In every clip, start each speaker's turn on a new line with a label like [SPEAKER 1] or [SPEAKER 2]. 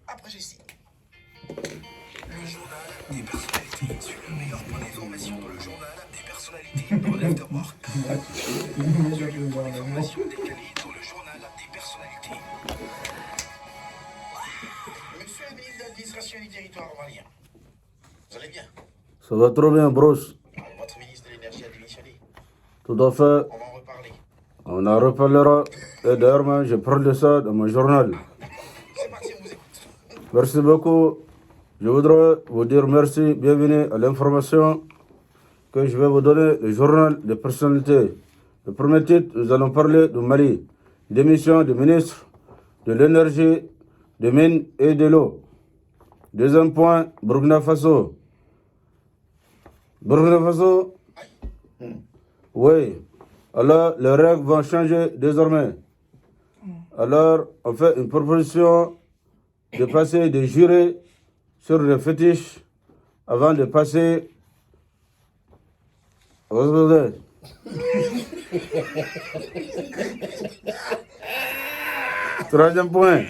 [SPEAKER 1] Après, j'ai signé. Le journal des personnalités. Suis le meilleur point d'information dans le journal des personnalités dans l'Afterwork. L'information décalée dans le journal des personnalités. Monsieur le ministre de l'Administration et du Territoire malien, vous allez bien?
[SPEAKER 2] Ça va trop bien, Brosse.
[SPEAKER 1] Votre ministre de l'Énergie a démissionné.
[SPEAKER 2] Tout à fait.
[SPEAKER 1] On va en reparler.
[SPEAKER 2] On en reparlera. Et d'ailleurs, moi, je parle de ça dans mon journal.
[SPEAKER 1] C'est parti, on vous écoute.
[SPEAKER 2] Merci beaucoup. Je voudrais vous dire merci. Bienvenue à l'information que je vais vous donner, le journal des personnalités. Le premier titre, nous allons parler du Mali. Démission du ministre de l'énergie, des mines et de l'eau. Deuxième point, Burkina Faso. Burkina Faso, oui. Alors, les règles vont changer désormais. Alors, on fait une proposition de passer des jurés sur les fétiches avant de passer aux autres. Troisième point.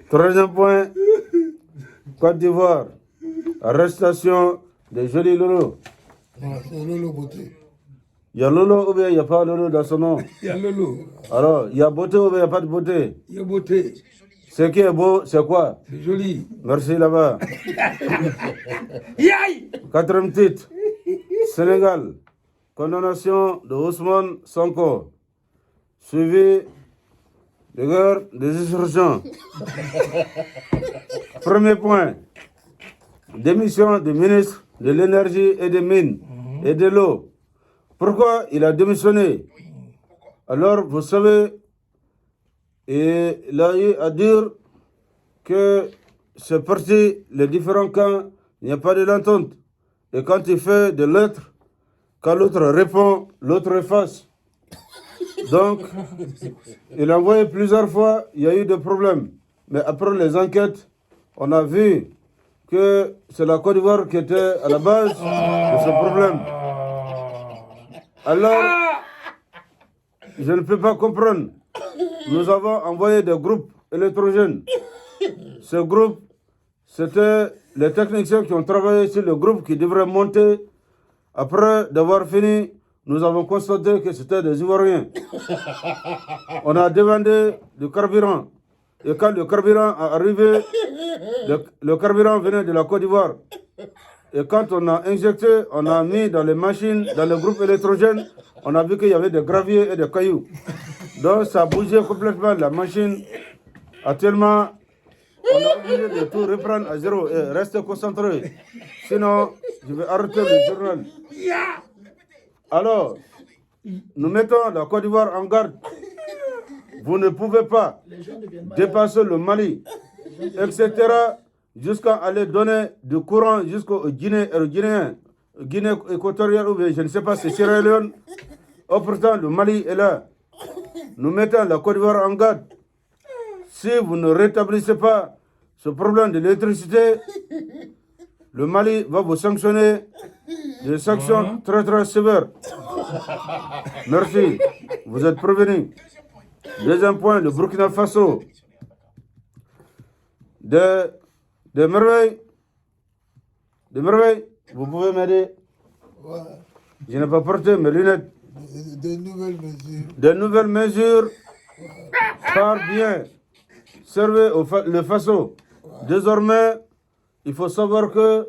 [SPEAKER 2] Troisième point, Côte d'Ivoire. Arrestation des jolis loulous.
[SPEAKER 3] C'est Lolo Beauté.
[SPEAKER 2] Il y a Lolo ou bien il n'y a pas Lolo dans son nom?
[SPEAKER 3] Il y a Lolo.
[SPEAKER 2] Alors, il y a beauté ou bien il n'y a pas de beauté?
[SPEAKER 3] Il y a Beauté.
[SPEAKER 2] Ce qui est beau, c'est quoi?
[SPEAKER 3] C'est joli.
[SPEAKER 2] Merci là-bas.
[SPEAKER 3] Yaï!
[SPEAKER 2] Quatrième titre. Sénégal. Condamnation de Ousmane Sonko. Suivi de guerre des insurgents. Premier point. Démission du ministre de l'énergie et des mines et de l'eau. Pourquoi il a démissionné? Alors, vous savez, il a eu à dire que c'est parti, les différents camps, il n'y a pas de l'entente. Et quand il fait des lettres, quand l'autre répond, l'autre efface. Donc, il a envoyé plusieurs fois, il y a eu des problèmes. Mais après les enquêtes, on a vu que c'est la Côte d'Ivoire qui était à la base de ce problème. Alors, je ne peux pas comprendre. Nous avons envoyé des groupes électrogènes. Ce groupe, c'était les techniciens qui ont travaillé sur le groupe qui devrait monter. Après d'avoir fini, nous avons constaté que c'était des Ivoiriens. On a demandé du carburant. Et quand le carburant est arrivé, le carburant venait de la Côte d'Ivoire. Et quand on a injecté, on a mis dans les machines, dans le groupe électrogène, on a vu qu'il y avait des graviers et des cailloux. Donc ça a bougé complètement la machine. Actuellement, on est obligé de tout reprendre à zéro et rester concentré. Sinon, je vais arrêter le journal. Alors, nous mettons la Côte d'Ivoire en garde. Vous ne pouvez pas dépasser le Mali, etc., jusqu'à aller donner du courant jusqu'au Guinéen, Guinée équatoriale, ou bien je ne sais pas, c'est Sierra Leone. Oh, pourtant, le Mali est là. Nous mettons la Côte d'Ivoire en garde. Si vous ne rétablissez pas ce problème de l'électricité, le Mali va vous sanctionner des sanctions très très sévères. Merci, vous êtes prévenus. Deuxième point, le Burkina Faso. Des merveilles. Des merveilles. Vous pouvez m'aider?
[SPEAKER 3] Ouais.
[SPEAKER 2] Je n'ai pas porté mes lunettes.
[SPEAKER 3] Des nouvelles mesures.
[SPEAKER 2] Des nouvelles mesures par bien. Servez le Faso. Désormais, il faut savoir que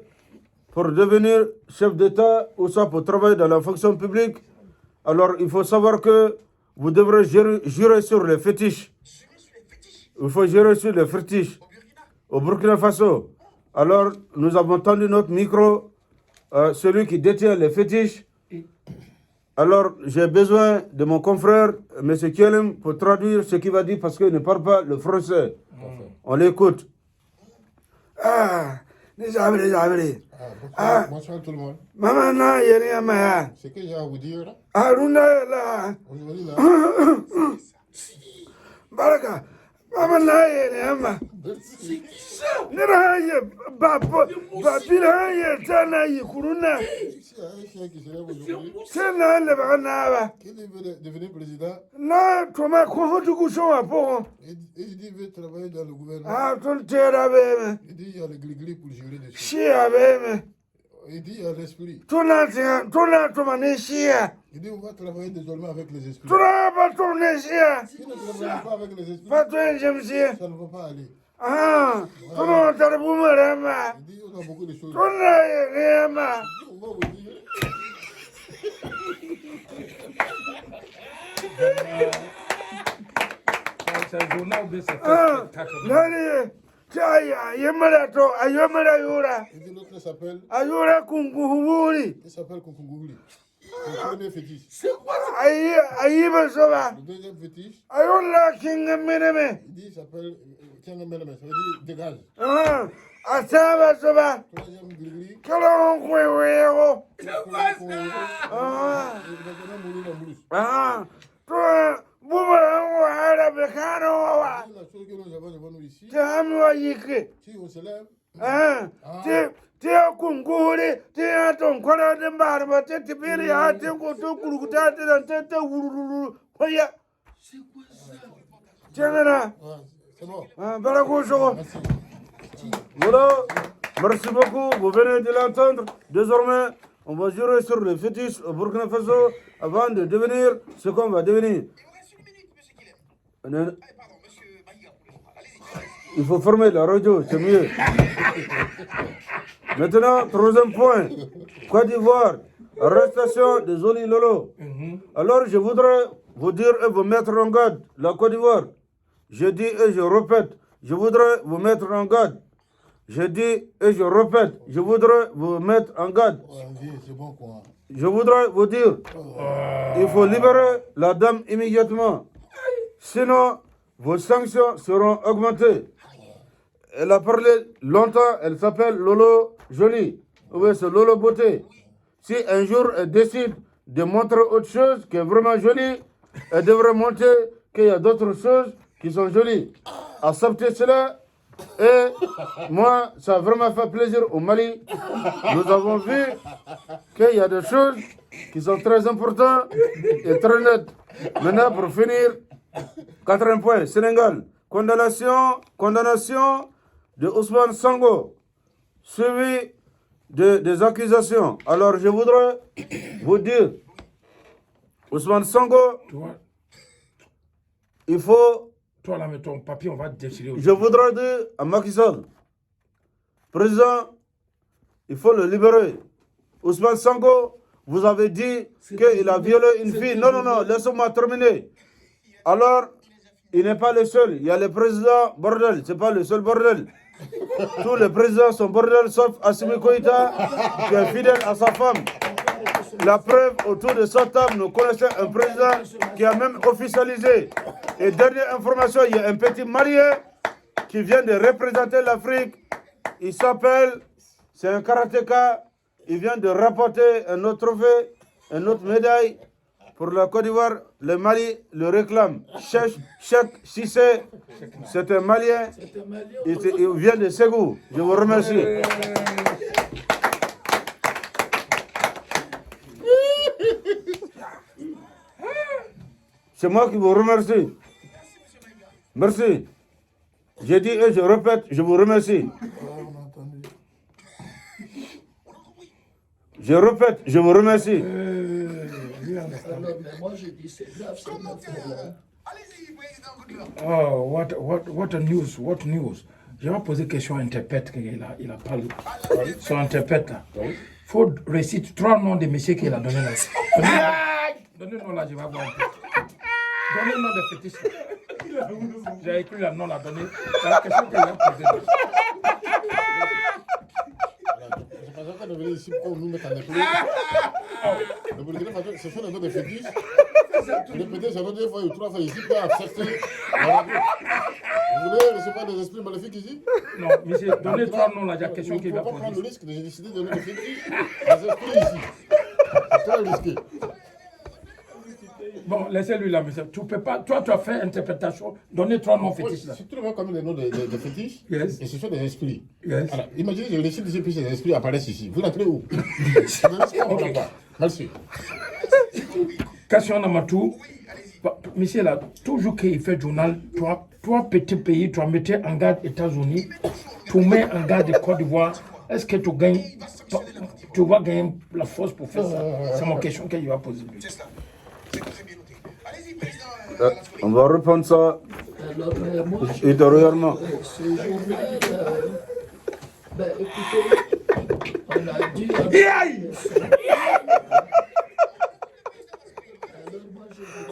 [SPEAKER 2] pour devenir chef d'État ou ça pour travailler dans la fonction publique, alors il faut savoir que vous devrez jurer sur les fétiches. Il faut jurer sur les fétiches au Burkina Faso. Alors, nous avons tendu notre micro, celui qui détient les fétiches. Alors, j'ai besoin de mon confrère, M. Kielem, pour traduire ce qu'il va dire parce qu'il ne parle pas le français. On l'écoute.
[SPEAKER 4] Ah, déjà abri.
[SPEAKER 3] Bonsoir tout le monde.
[SPEAKER 4] Maman, na yeri maya.
[SPEAKER 3] Ce que j'ai à vous dire là,
[SPEAKER 4] Aruna la.
[SPEAKER 3] on est là.
[SPEAKER 4] Baraka. Maman là, il est ma. Neraye, Babilaye, Tanaï, Kuruna.
[SPEAKER 3] C'est un chien qui s'élève aujourd'hui.
[SPEAKER 4] C'est là le banava.
[SPEAKER 3] Qui veut devenir président.
[SPEAKER 4] Là, comment tu couches à pont?
[SPEAKER 3] Et il dit qu'il veut travailler dans le gouvernement.
[SPEAKER 4] Ah, tout le terre avec.
[SPEAKER 3] Il dit qu'il y a le gris-gris pour gérer dessus.
[SPEAKER 4] Chier avec.
[SPEAKER 3] Il dit qu'il y a l'esprit.
[SPEAKER 4] Tout là, tu m'en es chier.
[SPEAKER 3] Il dit on va travailler désormais avec les esprits.
[SPEAKER 4] Tout là, pas tourner chier.
[SPEAKER 3] Si nous ne travaillons pas avec les esprits,
[SPEAKER 4] Pas toi, j'aime chier.
[SPEAKER 3] ça ne va pas aller.
[SPEAKER 4] Ah, tout le monde a le boomerang.
[SPEAKER 3] Il dit on a beaucoup de choses.
[SPEAKER 4] Tout là, il est ma.
[SPEAKER 3] On va vous dire.
[SPEAKER 5] C'est un journal de cette
[SPEAKER 4] Ah,
[SPEAKER 5] spectacle.
[SPEAKER 4] Nani, Yamara, Ayamara Yura.
[SPEAKER 3] Il dit l'autre s'appelle.
[SPEAKER 4] Ayura Kunguhuri.
[SPEAKER 3] Il s'appelle Konkungugli. Le premier fétiche.
[SPEAKER 4] Ayiba Soba.
[SPEAKER 3] Le deuxième fétiche,
[SPEAKER 4] Ayola King Mineme.
[SPEAKER 3] il dit il s'appelle Tianga Meleme. Ça veut dire dégage.
[SPEAKER 4] Ah, Asaba Soba.
[SPEAKER 3] Troisième gris-gris.
[SPEAKER 4] Kalon Kweweo.
[SPEAKER 3] Il va
[SPEAKER 4] Ah,
[SPEAKER 3] mourir en brousse.
[SPEAKER 4] ah, toi, Boomerang, Wahara Bekano.
[SPEAKER 3] La chose que nous avons devant nous ici,
[SPEAKER 4] Tamwa Yiki.
[SPEAKER 3] si on se lève,
[SPEAKER 4] Ah, te Kunguri, te Tom Kona de Barba, te Tibiri, te Kurukuta, te Wuru. Koya. Tiana.
[SPEAKER 3] c'est bon.
[SPEAKER 4] Barakoso.
[SPEAKER 3] Merci.
[SPEAKER 2] Voilà, merci beaucoup, vous venez de l'entendre. Désormais, on va jurer sur le fétiche au Burkina Faso avant de devenir ce qu'on va devenir.
[SPEAKER 1] Il vous reste une minute, monsieur Guilhem. Pardon, monsieur Bahia. Allez-y.
[SPEAKER 2] Il faut fermer la radio, c'est mieux. Maintenant, troisième point. Côte d'Ivoire, arrestation de Zoli Lolo. Alors, je voudrais vous dire et vous mettre en garde, la Côte d'Ivoire. Je dis et je répète, je voudrais vous mettre en garde. Je dis et je répète, je voudrais vous mettre en garde.
[SPEAKER 3] C'est bon quoi.
[SPEAKER 2] Je voudrais vous dire, il faut libérer la dame immédiatement. Sinon, vos sanctions seront augmentées. Elle a parlé longtemps, elle s'appelle Lolo Jolie. Oui, c'est Lolo Beauté. Si un jour elle décide de montrer autre chose qui est vraiment jolie, elle devrait montrer qu'il y a d'autres choses qui sont jolies. Acceptez cela. Et moi, ça a vraiment fait plaisir au Mali. Nous avons vu qu'il y a des choses qui sont très importantes et très nettes. Maintenant, pour finir, 4e point, Sénégal. Condamnation de Ousmane Sango, suivi des accusations. Alors, je voudrais vous dire, Ousmane Sango,
[SPEAKER 5] Toi,
[SPEAKER 2] il faut...
[SPEAKER 5] toi là, mais ton papier, on va te déchirer.
[SPEAKER 2] Je voudrais dire à Macky Sall, président, il faut le libérer. Ousmane Sango, vous avez dit qu'il a violé une fille. Non, non, non, laissez-moi terminer. Alors, il n'est pas le seul. Il y a le président bordel. Ce n'est pas le seul bordel. Tous les présidents sont bordel, sauf Assimi Koïta, qui est fidèle à sa femme. La preuve, autour de cette table, nous connaissons un président qui a même officialisé. Et dernière information, il y a un petit marié qui vient de représenter l'Afrique. Il s'appelle, c'est un karatéka. Il vient de rapporter un autre trophée, une autre médaille pour la Côte d'Ivoire. Le Mali le réclame. Cheikh Cissé, c'est un Malien. Il vient de Ségou. Je vous remercie. C'est moi qui vous remercie. Merci. J'ai dit et je répète, je vous remercie. Je répète, je vous remercie.
[SPEAKER 6] Moi je dis c'est grave, c'est grave.
[SPEAKER 1] Allez-y, président Goodluck.
[SPEAKER 5] Oh, what a news, what news. Je vais poser question à interprète qu'il a parlé. Son interprète là. Faut réciter 3 noms de messieurs qu'il a donné là. Donnez le nom là, je vais voir un peu. Donnez le nom de fétiche là. J'ai écrit le nom là, donnez. C'est la question qu'il a posée.
[SPEAKER 3] C'est pas ça qu'on est venu ici pour nous mettre en épreuve. Le Burkina Faso, ce sont des noms de fétiches. Répétez ça 2 fois ou 3 fois ici pour accepter la radio. Vous voulez recevoir des esprits maléfiques ici?
[SPEAKER 5] Non, monsieur, donnez 3 noms là, j'ai la question qu'il
[SPEAKER 3] Il ne
[SPEAKER 5] va
[SPEAKER 3] faut pas prendre le
[SPEAKER 5] poser.
[SPEAKER 3] risque de décider de donner des fétiches des esprits ici. C'est très risqué.
[SPEAKER 5] Bon, laissez-lui là, monsieur. Tu peux pas. Toi, tu as fait interprétation. Donnez 3 noms
[SPEAKER 3] Oui,
[SPEAKER 5] fétiches là.
[SPEAKER 3] c'est tout le monde comme les noms de fétiches.
[SPEAKER 5] Yes.
[SPEAKER 3] Et ce sont des esprits.
[SPEAKER 5] Yes.
[SPEAKER 3] Alors, imaginez, je récite ici, puis ces esprits apparaissent ici. Vous l'entrez où? Okay. Merci.
[SPEAKER 5] Question numéro 2. Monsieur là, toujours qu'il fait journal, toi petit pays, tu as mis en garde États-Unis, tu mets en garde Côte d'Ivoire. Est-ce que tu gagnes, tu vas gagner la force pour faire ça? C'est mon question qu'il va poser.
[SPEAKER 1] C'est ça. C'est très bien noté. Allez-y, président.
[SPEAKER 2] On va reprendre ça
[SPEAKER 6] Alors, moi,
[SPEAKER 2] ultérieurement.
[SPEAKER 6] ce journal, ben, écoutez, on a dit...